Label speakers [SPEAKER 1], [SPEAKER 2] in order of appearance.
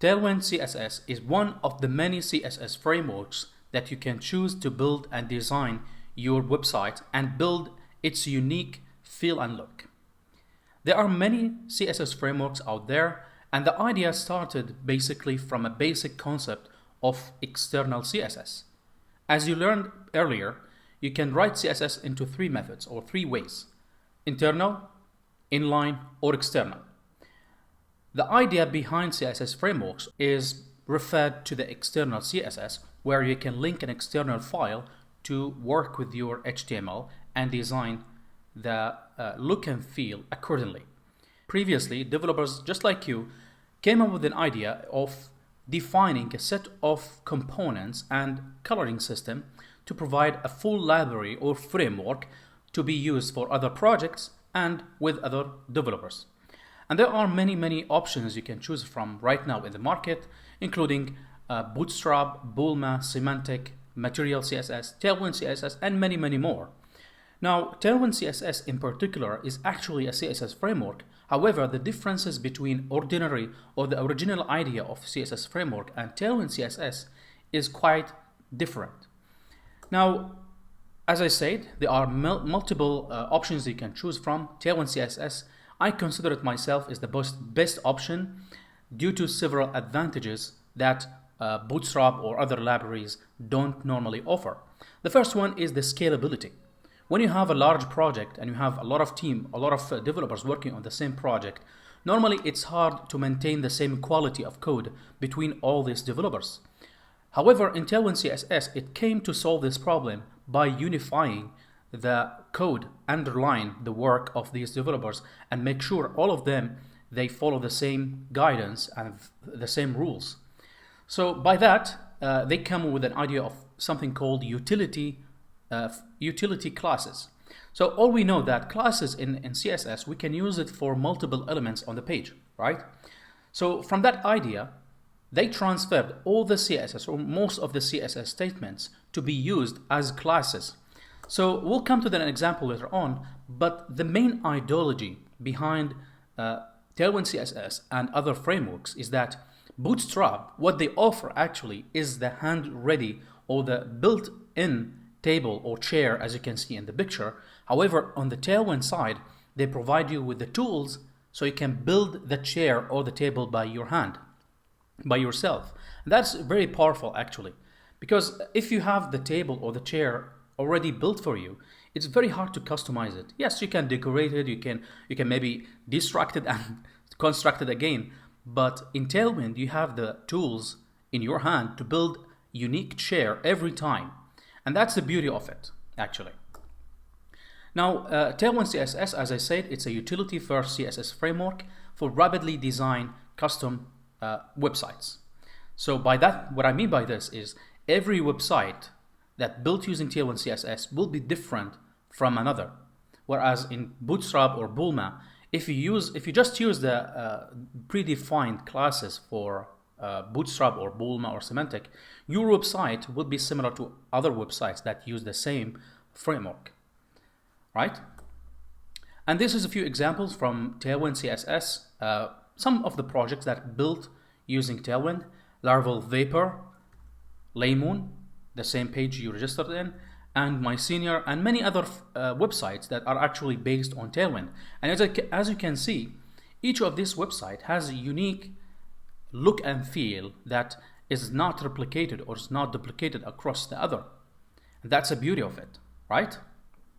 [SPEAKER 1] Tailwind CSS is one of the many CSS frameworks that you can choose to build and design your website and build its unique feel and look. There are many CSS frameworks out there, and the idea started basically from a basic concept of external CSS. As you learned earlier, you can write CSS into three methods or three ways: internal, inline, or external. The idea behind CSS frameworks is referred to the external CSS, where you can link an external file to work with your HTML and design the look and feel accordingly. Previously, developers just like you came up with an idea of defining a set of components and coloring system to provide a full library or framework to be used for other projects and with other developers. And there are many options you can choose from right now in the market, including Bootstrap, Bulma, Semantic, Material CSS, Tailwind CSS, and many more. Now, Tailwind CSS in particular is actually a CSS framework. However, the differences between ordinary or the original idea of CSS framework and Tailwind CSS is quite different. Now, as I said, there are multiple options you can choose from. Tailwind CSS, I consider it myself as the best option due to several advantages that Bootstrap or other libraries don't normally offer. The first one is the scalability. When you have a large project and you have a lot of developers working on the same project, normally it's hard to maintain the same quality of code between all these developers. However, in Tailwind CSS, it came to solve this problem by unifying the code underlying the work of these developers and make sure all of them, they follow the same guidance and the same rules. So by that, they come with an idea of something called utility classes. So all we know that classes in CSS, we can use it for multiple elements on the page, right? So from that idea, they transferred all the CSS or most of the CSS statements to be used as classes. So we'll come to that example later on, but the main ideology behind Tailwind CSS and other frameworks is that Bootstrap, what they offer actually is the hand-ready or the built-in table or chair, as you can see in the picture. However, on the Tailwind side, they provide you with the tools so you can build the chair or the table by your hand, by yourself. That's very powerful actually, because if you have the table or the chair already built for you, it's very hard to customize it. Yes, you can decorate it, you can maybe destruct it and construct it again, but in Tailwind you have the tools in your hand to build unique chair every time, and that's the beauty of it actually. Now, Tailwind CSS, as I said, it's a utility-first CSS framework for rapidly design custom websites. So by that, what I mean by this is every website that built using Tailwind CSS will be different from another. Whereas in Bootstrap or Bulma, if you just use the predefined classes for Bootstrap or Bulma or Semantic, your website will be similar to other websites that use the same framework, right? And this is a few examples from Tailwind CSS. Some of the projects that built using Tailwind: Laravel Vapor, Laymoon, the same page you registered in, and My Senior, and many other websites that are actually based on Tailwind. And as you can see, each of these websites has a unique look and feel that is not replicated or is not duplicated across the other. And that's the beauty of it, right?